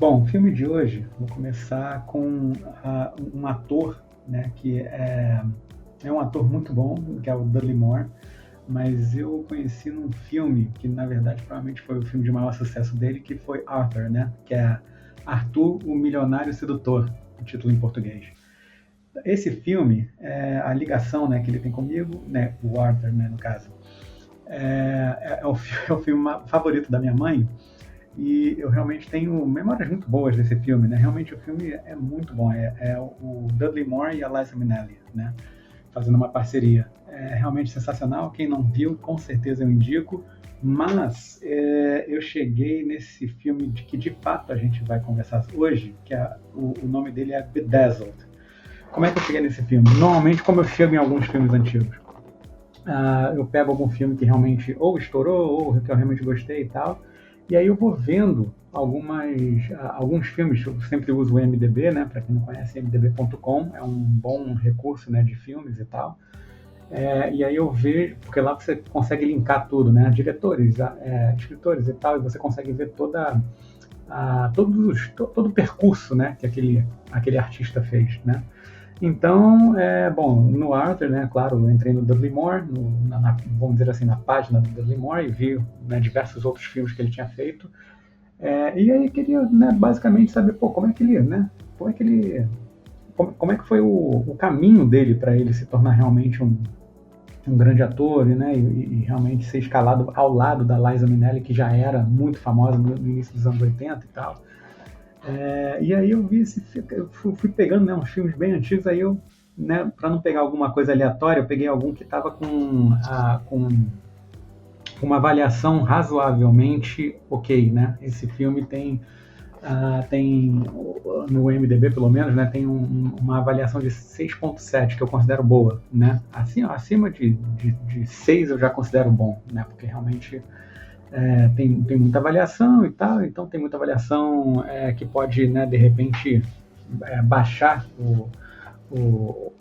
Bom, o filme de hoje, vou começar com um ator, né, que é um ator muito bom, que é o Dudley Moore, mas eu o conheci num filme que, na verdade, provavelmente foi o filme de maior sucesso dele, que foi Arthur, né, que é Arthur, o Milionário Sedutor, o título em português. Esse filme, a ligação, né, que ele tem comigo, né, o Arthur, né, no caso, é o filme favorito da minha mãe, e eu realmente tenho memórias muito boas desse filme, né? Realmente o filme é muito bom. É o Dudley Moore e a Liza Minnelli, né? Fazendo uma parceria. É realmente sensacional. Quem não viu, com certeza eu indico. Mas eu cheguei nesse filme de que de fato a gente vai conversar hoje, que o nome dele é Bedazzled. Como é que eu cheguei nesse filme? Normalmente, como eu chego em alguns filmes antigos, eu pego algum filme que realmente ou estourou ou que eu realmente gostei e tal, e aí eu vou vendo alguns filmes. Eu sempre uso o MDB, né? Para quem não conhece, mdb.com é um bom recurso, né, de filmes e tal. E aí eu vejo, porque lá você consegue linkar tudo, né? Diretores, escritores e tal, e você consegue ver todo o percurso, né, que aquele artista fez, né? Então, bom, no Arthur, né, claro, eu entrei no Dudley Moore, vamos dizer assim, na página do Dudley Moore, e vi, né, diversos outros filmes que ele tinha feito. E aí queria, né, basicamente saber, pô, como é que ele, né, como é que foi o caminho dele para ele se tornar realmente um grande ator, né, e realmente ser escalado ao lado da Liza Minnelli, que já era muito famosa no início dos anos 80 e tal. E aí eu vi eu fui pegando, né, uns filmes bem antigos, aí eu, né, para não pegar alguma coisa aleatória, eu peguei algum que estava com uma avaliação razoavelmente ok, né? Esse filme tem no MDB pelo menos, né, tem uma avaliação de 6,7 que eu considero boa, né? Assim, acima de 6 eu já considero bom, né? Porque realmente tem muita avaliação e tal, então tem muita avaliação que pode, né, de repente, baixar o, o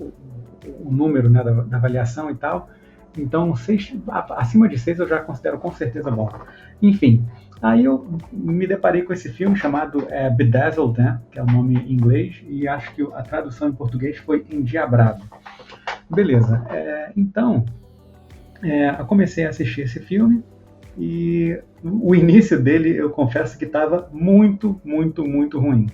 número, né, da avaliação e tal. Então, acima de 6 eu já considero com certeza bom. Enfim, aí eu me deparei com esse filme chamado Bedazzled, né, que é o nome em inglês, e acho que a tradução em português foi Endiabrado. Beleza, então eu comecei a assistir esse filme, e o início dele, eu confesso que estava muito, muito, muito ruim.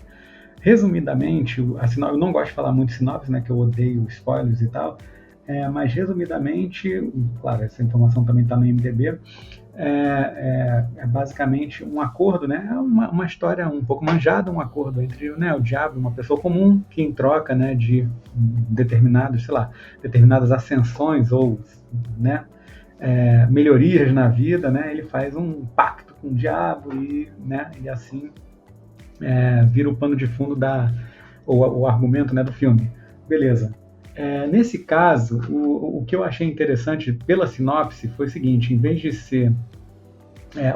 Resumidamente, eu não gosto de falar muito sinopse, né, que eu odeio spoilers e tal, mas resumidamente, claro, essa informação também está no IMDb, basicamente um acordo, né, uma história um pouco manjada, um acordo entre, né, o diabo e uma pessoa comum, que em troca, né, de determinadas ascensões ou, né, melhorias na vida, né, ele faz um pacto com o diabo e, né, e assim vira o pano de fundo o argumento, né, do filme. Beleza. Nesse caso, o que eu achei interessante pela sinopse foi o seguinte: em vez de ser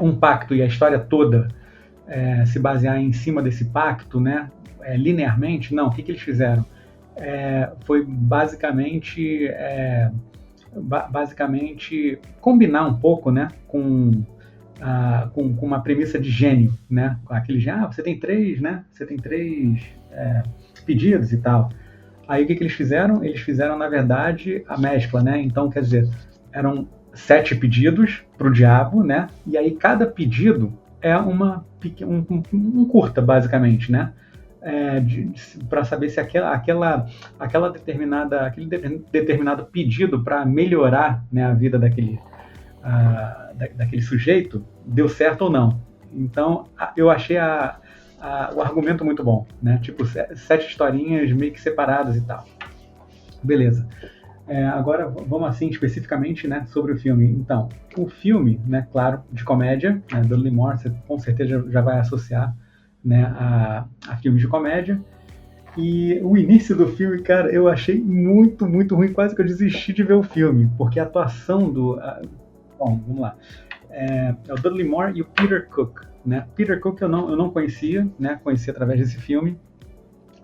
um pacto e a história toda se basear em cima desse pacto, né, linearmente, não. O que eles fizeram? Foi basicamente combinar um pouco, né, com uma premissa de gênio, né? Aquele gênio, você tem três, né? Você tem três pedidos e tal. Aí o que eles fizeram? Eles fizeram, na verdade, a mescla, né? Então, quer dizer, eram 7 pedidos para o diabo, né? E aí cada pedido é um curta, basicamente, né? Para saber se aquele determinado pedido para melhorar, né, a vida daquele sujeito deu certo ou não. Então, eu achei o argumento muito bom, né? Tipo, 7 historinhas meio que separadas e tal. Beleza. Agora, vamos assim, especificamente, né, sobre o filme. Então, o filme, né, claro, de comédia, né, Dudley Moore, você com certeza já vai associar, né, a filmes de comédia. E o início do filme, cara, eu achei muito, muito ruim. Quase que eu desisti de ver o filme, porque a atuação bom, vamos lá. O Dudley Moore e o Peter Cook, né? Peter Cook eu não conhecia, né? Conheci através desse filme.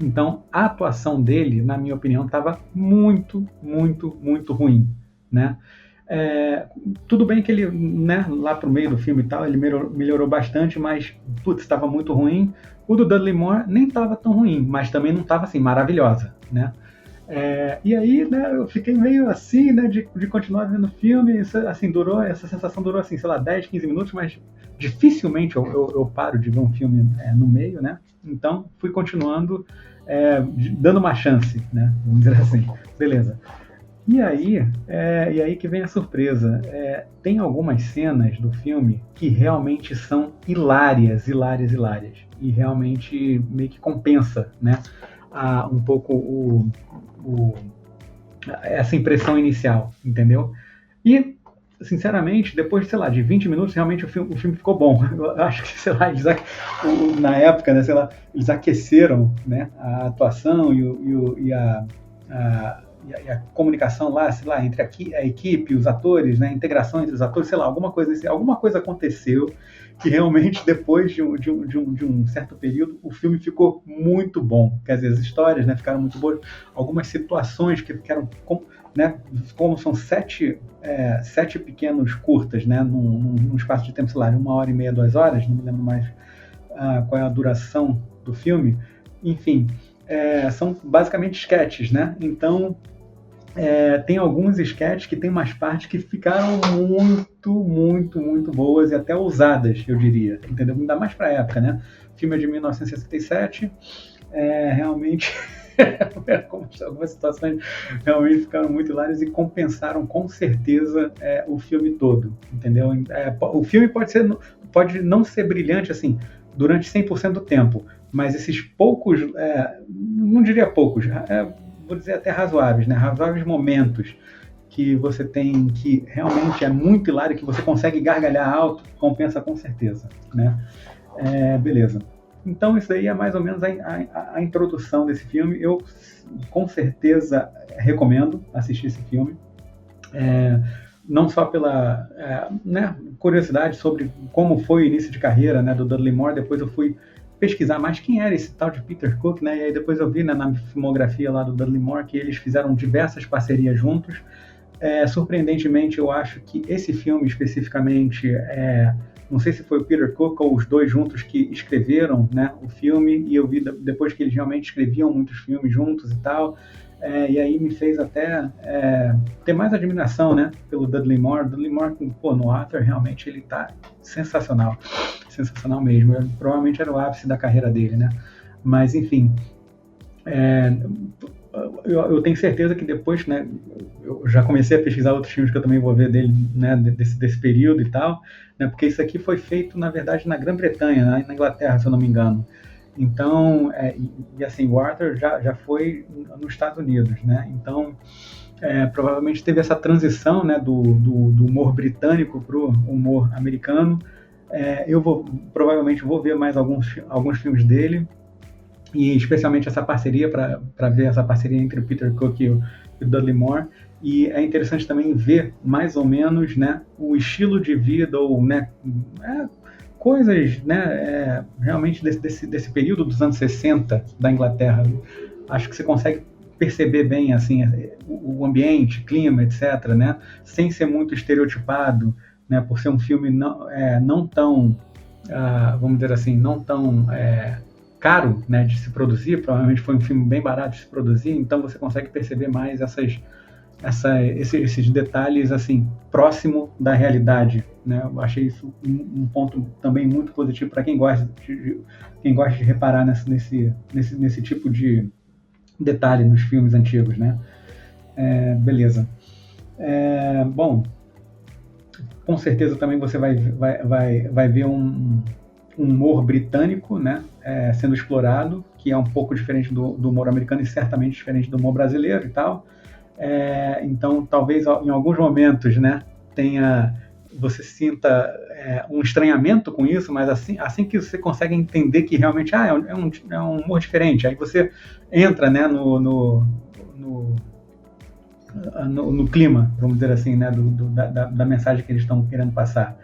Então, a atuação dele, na minha opinião, estava muito, muito, muito ruim, né? É, tudo bem que ele, né, lá pro meio do filme e tal, ele melhorou bastante, mas, putz, estava muito ruim. O do Dudley Moore nem estava tão ruim, mas também não estava assim, maravilhosa, né? E aí, né, eu fiquei meio assim, né, de continuar vendo o filme, isso, assim, essa sensação durou, assim, sei lá, 10, 15 minutos, mas dificilmente eu paro de ver um filme no meio, né? Então, fui continuando, dando uma chance, né? Vamos dizer assim. Beleza. E aí que vem a surpresa. Tem algumas cenas do filme que realmente são hilárias, hilárias, hilárias. E realmente meio que compensa, né? Um pouco essa impressão inicial, entendeu? E, sinceramente, depois, sei lá, de 20 minutos, realmente o filme ficou bom. Eu acho que, sei lá, na época, né, sei lá, eles aqueceram, né, a atuação e a comunicação lá, sei lá, entre a equipe, os atores, né, a integração entre os atores, sei lá, alguma coisa aconteceu que realmente depois de um certo período o filme ficou muito bom. Quer dizer, as histórias, né, ficaram muito boas, algumas situações que ficaram, né, como são sete pequenos curtas, né, num espaço de tempo, sei lá, de 1h30, 2 horas, não me lembro mais qual é a duração do filme, enfim, são basicamente sketches, né? Então, tem alguns sketches que tem umas partes que ficaram muito, muito, muito boas e até ousadas, eu diria, entendeu? Ainda mais para a época, né? O filme é de 1967, realmente algumas situações realmente ficaram muito hilárias e compensaram com certeza o filme todo, entendeu? O filme pode não ser brilhante assim durante 100% do tempo, mas esses poucos, não diria poucos, vou dizer até razoáveis, né? Razoáveis momentos que você tem que realmente é muito hilário, que você consegue gargalhar alto, compensa com certeza, né? Beleza. Então isso aí é mais ou menos a introdução desse filme. Eu com certeza recomendo assistir esse filme. Não só pela né, curiosidade sobre como foi o início de carreira, né, do Dudley Moore. Depois eu fui pesquisar mais quem era esse tal de Peter Cook, né, e aí depois eu vi, né, na filmografia lá do Dudley Moore que eles fizeram diversas parcerias juntos. Surpreendentemente, eu acho que esse filme especificamente, não sei se foi o Peter Cook ou os dois juntos que escreveram, né, o filme, e eu vi depois que eles realmente escreviam muitos filmes juntos e tal. E aí me fez até ter mais admiração, né, pelo Dudley Moore. Dudley Moore, pô, no Arthur, realmente ele tá sensacional. Sensacional mesmo. Provavelmente era o ápice da carreira dele, né? Mas, enfim, eu tenho certeza que depois, né, eu já comecei a pesquisar outros filmes que eu também vou ver dele, né, desse período e tal, né, porque isso aqui foi feito, na verdade, na Grã-Bretanha, né, na Inglaterra, se eu não me engano. Então, e assim, o Arthur já foi nos Estados Unidos, né? Então, provavelmente teve essa transição, né, do humor britânico para o humor americano. Eu provavelmente vou ver mais alguns filmes dele, e especialmente essa parceria, para ver essa parceria entre o Peter Cook e o Dudley Moore. E é interessante também ver mais ou menos, né, o estilo de vida, ou, né, coisas, né, realmente desse período dos anos 60 da Inglaterra. Acho que você consegue perceber bem assim o ambiente, clima, etc., né, sem ser muito estereotipado, né, por ser um filme não tão, vamos dizer assim, não tão caro, né, de se produzir. Provavelmente foi um filme bem barato de se produzir, então você consegue perceber mais esses detalhes assim próximo da realidade, né? Eu achei isso um ponto também muito positivo para quem gosta de reparar nesse tipo de detalhe nos filmes antigos, né? Beleza. Bom, com certeza também você vai ver um humor britânico, né, sendo explorado, que é um pouco diferente do humor americano e certamente diferente do humor brasileiro e tal. Então, talvez em alguns momentos, né, você sinta um estranhamento com isso, mas assim que você consegue entender que realmente é um humor diferente, aí você entra, né, no clima, vamos dizer assim, né, da mensagem que eles estão querendo passar.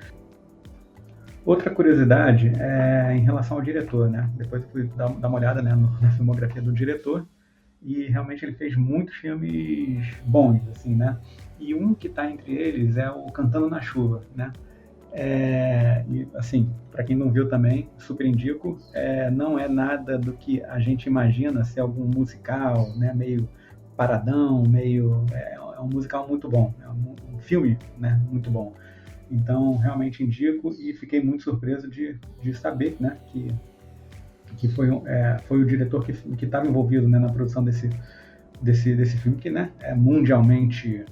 Outra curiosidade é em relação ao diretor, né? Depois eu fui dar uma olhada, né, na filmografia do diretor, e realmente ele fez muitos filmes bons, assim, né? e um que está entre eles é o Cantando na Chuva, né? E assim, para quem não viu também, super indico. Não é nada do que a gente imagina ser algum musical, né? Meio paradão, meio é um musical muito bom, é um filme, né? Muito bom. Então realmente indico e fiquei muito surpreso de saber, né? Que foi o diretor que estava envolvido, né, na produção desse filme que, né, é mundialmente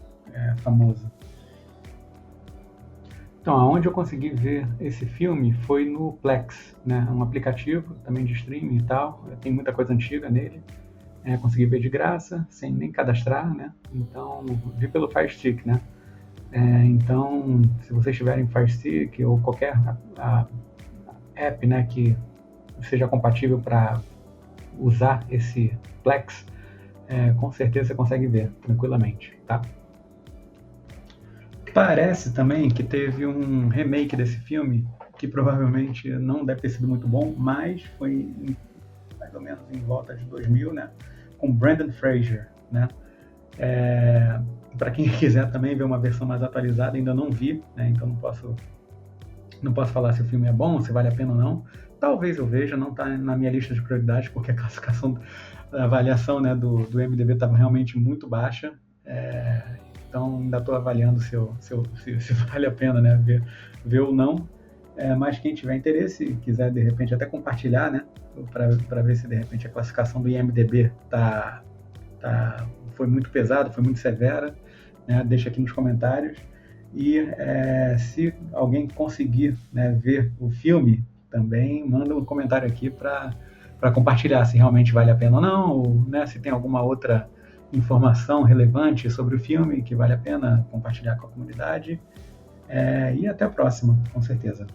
famoso. Então, aonde eu consegui ver esse filme foi no Plex, né? Um aplicativo também de streaming e tal. Tem muita coisa antiga nele. Consegui ver de graça, sem nem cadastrar, né? Então, vi pelo Fire Stick, né? Então, se vocês tiverem Fire Stick ou qualquer app, né, que seja compatível para usar esse Plex, com certeza você consegue ver tranquilamente, tá? Parece também que teve um remake desse filme, que provavelmente não deve ter sido muito bom, mas foi mais ou menos em volta de 2000, né? Com Brendan Fraser, né? Para quem quiser também ver uma versão mais atualizada, ainda não vi, né? Então não posso falar se o filme é bom, se vale a pena ou não. Talvez eu veja, não está na minha lista de prioridades, porque a classificação, a avaliação, né, do MDB estava realmente muito baixa. Então ainda estou avaliando se vale a pena, né, ver ou não. Mas quem tiver interesse e quiser de repente até compartilhar, né, para ver se de repente a classificação do IMDb foi muito pesada, foi muito severa, né, deixa aqui nos comentários. E se alguém conseguir, né, ver o filme, também manda um comentário aqui para compartilhar se realmente vale a pena ou não, ou, né, se tem alguma outra informação relevante sobre o filme que vale a pena compartilhar com a comunidade. E até a próxima, com certeza.